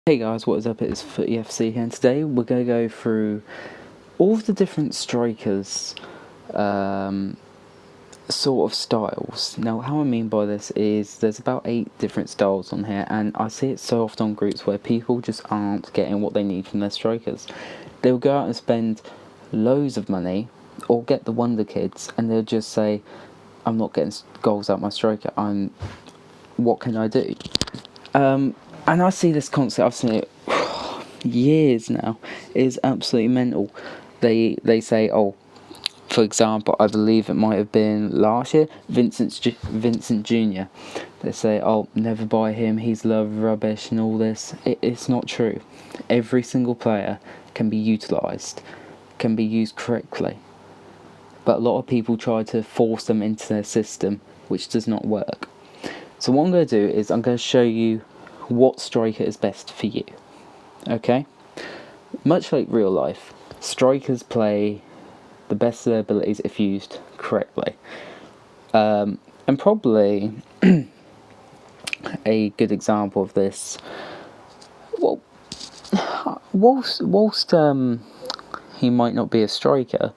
Hey guys, what is up? It's Footy FC here, and today we're going to go through all of the different strikers' sort of styles. Now, how I mean by this is there's about 8 different styles on here, and I see it so often on groups where people just aren't getting what they need from their strikers. They'll go out and spend loads of money, or get the wonder kids, and they'll just say, I'm not getting goals out my striker, what can I do? And I see this concept, I've seen it years now. It is absolutely mental. They say, for example, I believe it might have been last year, Vincent Jr. They say, never buy him, he's love rubbish and all this. It's not true. Every single player can be utilised, can be used correctly. But a lot of people try to force them into their system, which does not work. So what I'm going to do is I'm going to show you what striker is best for you. Okay? Much like real life, strikers play the best of their abilities if used correctly. And probably a good example of this, well, whilst he might not be a striker,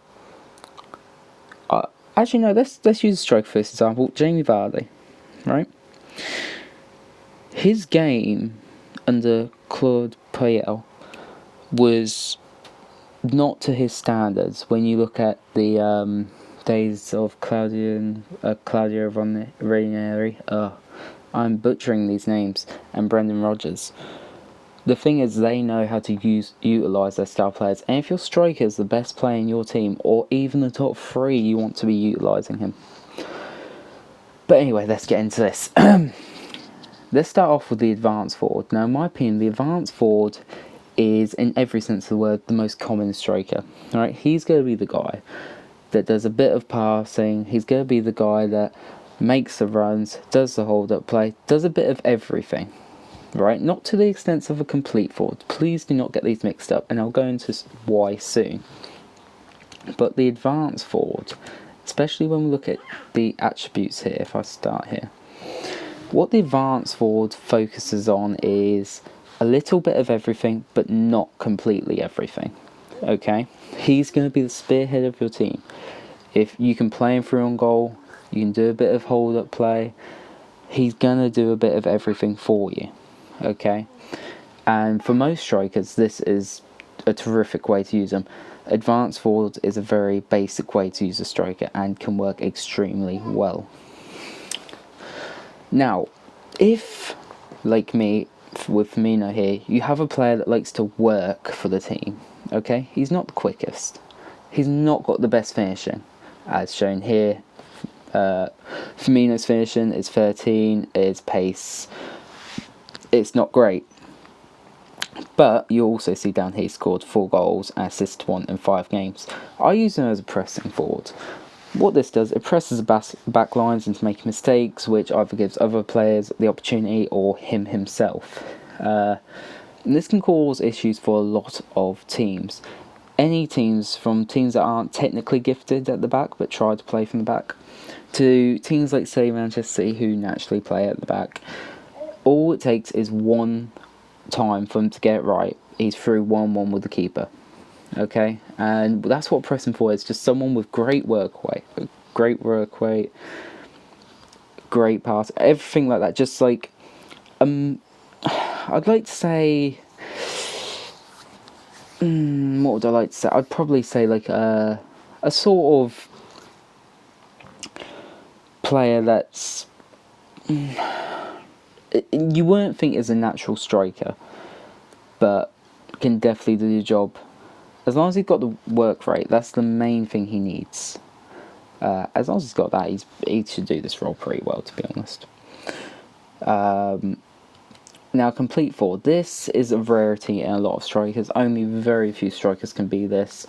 actually no, let's use a striker for this example, Jamie Vardy, right? His game under Claude Puel was not to his standards when you look at the days of Claudio Ranieri. I'm butchering these names, and Brendan Rodgers. The thing is, they know how to utilise their star players, and if your striker is the best player in your team, or even the top 3, you want to be utilising him. But anyway, let's get into this. Let's start off with the advanced forward. Now, in my opinion, the advanced forward is, in every sense of the word, the most common striker. Right? He's going to be the guy that does a bit of passing. He's going to be the guy that makes the runs, does the hold-up play, does a bit of everything. Right? Not to the extent of a complete forward. Please do not get these mixed up, and I'll go into why soon. But the advanced forward, especially when we look at the attributes here, if I start here, what the advanced forward focuses on is a little bit of everything, but not completely everything. Okay? He's going to be the spearhead of your team. If you can play him through on goal, you can do a bit of hold-up play, he's going to do a bit of everything for you. Okay? And for most strikers, this is a terrific way to use them. Advanced forward is a very basic way to use a striker and can work extremely well. Now, if, like me, with Firmino here, you have a player that likes to work for the team, okay? He's not the quickest. He's not got the best finishing, as shown here. Firmino's finishing is 13, his pace, it's not great. But you also see down here he scored 4 goals and assisted 1 in 5 games. I use him as a pressing forward. What this does, it presses the back lines into making mistakes, which either gives other players the opportunity or him himself. And this can cause issues for a lot of teams. Any teams, from teams that aren't technically gifted at the back but try to play from the back, to teams like, say, Manchester City, who naturally play at the back. All it takes is one time for him to get it right. He's through 1-1 with the keeper. Okay, and that's what pressing for is, just someone with great work rate, great pass, everything like that. Just like, I'd like to say, what would I like to say? I'd probably say like a sort of player that's, you wouldn't think is a natural striker, but can definitely do the job. As long as he's got the work rate, that's the main thing he needs. As long as he's got that, he should do this role pretty well, to be honest. Now, complete forward. This is a rarity in a lot of strikers. Only very few strikers can be this.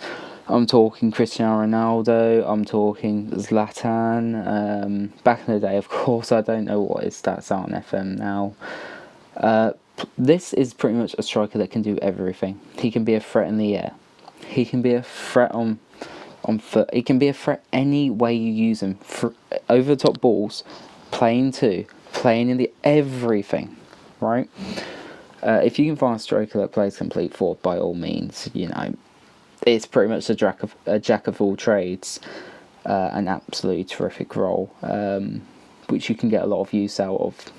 I'm talking Cristiano Ronaldo, I'm talking Zlatan. Back in the day, of course, I don't know what his stats are on FM now. This is pretty much a striker that can do everything. He can be a threat in the air. He can be a threat on foot. He can be a threat any way you use him. Over the top balls, playing in the everything, right? If you can find a striker that plays complete forward, by all means, it's pretty much a jack of all trades, an absolutely terrific role, which you can get a lot of use out of.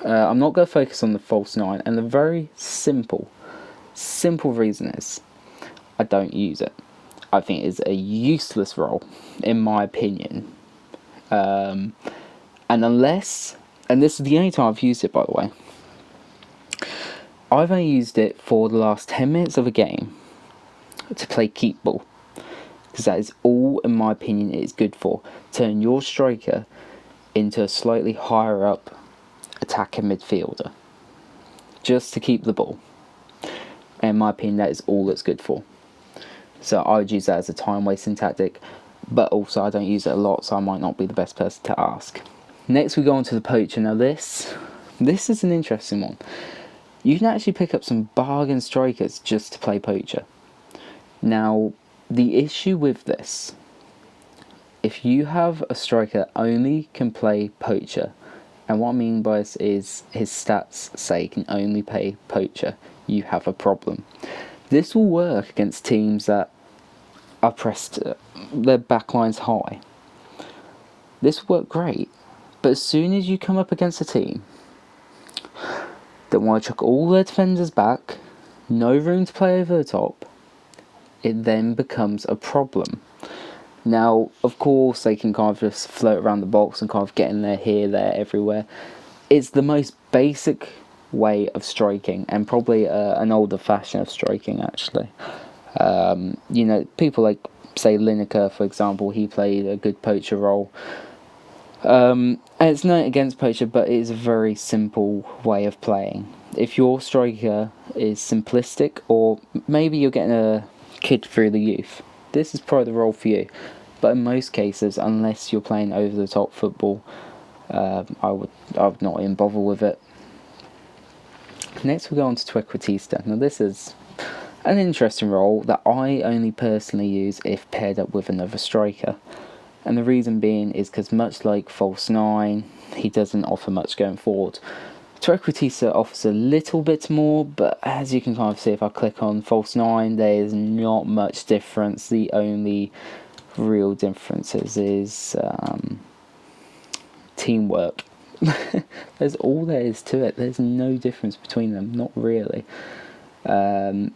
I'm not going to focus on the false nine, and the very simple reason is I don't use it. I think it's a useless role, in my opinion. And this is the only time I've used it, by the way, I've only used it for the last 10 minutes of a game to play keep ball. Because that is all, in my opinion, it is good for. Turn your striker into a slightly higher up attacking midfielder. Just to keep the ball. And in my opinion, that is all it's good for. So I would use that as a time wasting tactic. But also I don't use it a lot, so I might not be the best person to ask. Next we go on to the poacher. Now this is an interesting one. You can actually pick up some bargain strikers just to play poacher. Now, the issue with this, if you have a striker that only can play poacher, and what I mean by this is his stats say he can only play poacher, you have a problem. This will work against teams that are pressed, their backlines high. This will work great, but as soon as you come up against a team that want to chuck all their defenders back, no room to play over the top, it then becomes a problem. Now, of course, they can kind of just float around the box and kind of get in there, here, there, everywhere. It's the most basic way of striking, and probably an older fashion of striking, actually. People like, say, Lineker, for example, he played a good poacher role. And it's not against poacher, but it is a very simple way of playing. If your striker is simplistic, or maybe you're getting a kid through the youth, this is probably the role for you. But in most cases, unless you're playing over the top football, I would not even bother with it. Next we go on to Trequartista. Now this is an interesting role that I only personally use if paired up with another striker. And the reason being is because much like false nine, he doesn't offer much going forward. Trequartista offers a little bit more, but as you can kind of see if I click on false nine, there is not much difference. The only real differences is teamwork. There's all there is to it. There's no difference between them, not really. But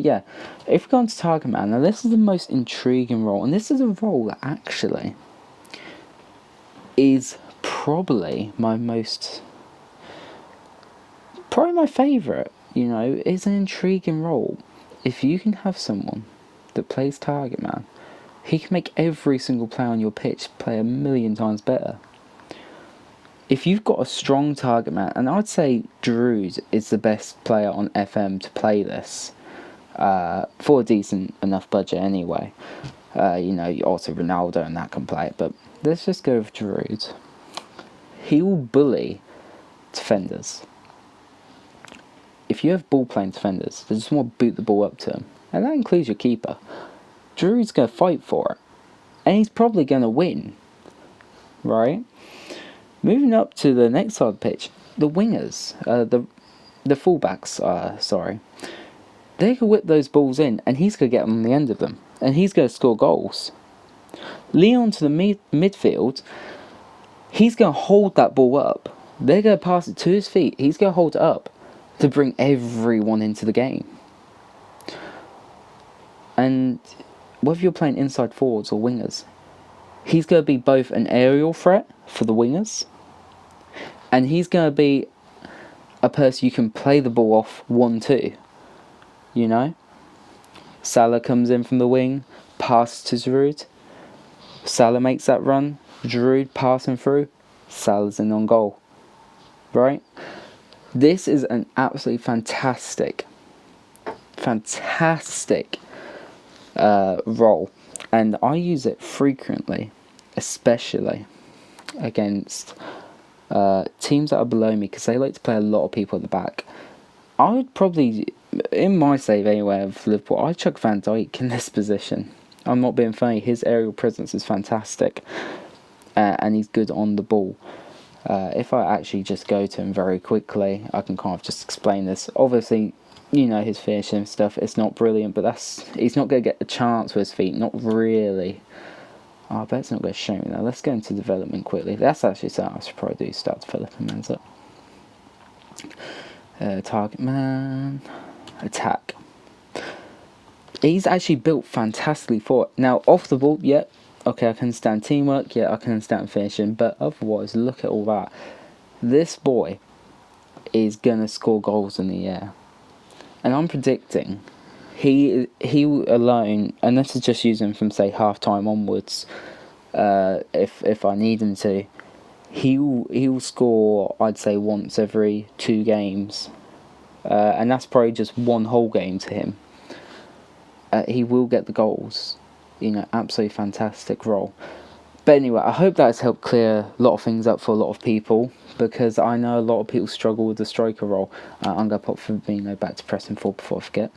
yeah, if we go on to Target Man, now this is the most intriguing role, and this is a role that actually is probably my favourite. It's an intriguing role. If you can have someone that plays Target Man, he can make every single player on your pitch play a million times better. If you've got a strong target man, and I'd say Giroud is the best player on FM to play this, for a decent enough budget anyway. Also Ronaldo and that can play it, but let's just go with Giroud. He will bully defenders. If you have ball-playing defenders, they just want to boot the ball up to him, and that includes your keeper, Giroud's going to fight for it, and he's probably going to win, right? Moving up to the next side of the pitch, the wingers, the fullbacks, they can whip those balls in, and he's going to get on the end of them, and he's going to score goals. Leon to the midfield, he's going to hold that ball up. They're going to pass it to his feet. He's going to hold it up to bring everyone into the game. And whether you're playing inside forwards or wingers, he's going to be both an aerial threat for the wingers, and he's going to be a person you can play the ball off 1-2. Salah comes in from the wing, passes to Giroud. Salah makes that run, Giroud passing through, Salah's in on goal. Right? This is an absolutely fantastic role, and I use it frequently, especially against teams that are below me, because they like to play a lot of people at the back. I would probably, in my save anyway of Liverpool, I'd chuck Van Dijk in this position. I'm not being funny, his aerial presence is fantastic, and he's good on the ball. If I actually just go to him very quickly, I can kind of just explain this. Obviously, you know, his finishing stuff, it's not brilliant, but he's not going to get a chance with his feet, not really. Oh, I bet it's not going to show me now. Let's go into development quickly. That's actually something I should probably do, start developing man's up. Target man, attack. He's actually built fantastically for it. Now, off the ball, yeah, okay, I can understand teamwork, yeah, I can understand finishing, but otherwise, look at all that. This boy is going to score goals in the air. And I'm predicting he alone, and this is just using from, say, half-time onwards, if I need him to, he'll score, I'd say, once every 2 games. And that's probably just one whole game to him. He will get the goals. You know, absolutely fantastic role. But anyway, I hope that has helped clear a lot of things up for a lot of people, because I know a lot of people struggle with the striker role. I'm going to pop Fabinho back to pressing 4 before I forget.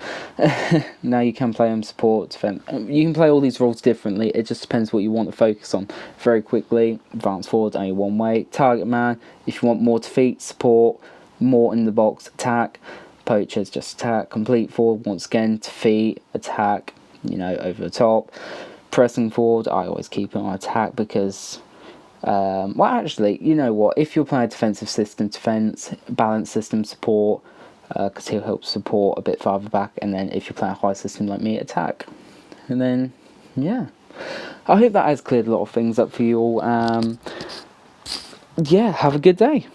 Now you can play him support, defense. You can play all these roles differently. It just depends what you want to focus on. Very quickly, advance forward, only one way. Target man, if you want more defeat, support, more in the box, attack. Poachers, just attack. Complete forward, once again, defeat, attack, you know, over the top. Pressing forward, I always keep it on attack because, well, actually, you know what? If you're playing a defensive system, defense, balance system, support, because he'll help support a bit farther back. And then if you're playing a high system like me, attack. And then, yeah. I hope that has cleared a lot of things up for you all. Yeah, have a good day.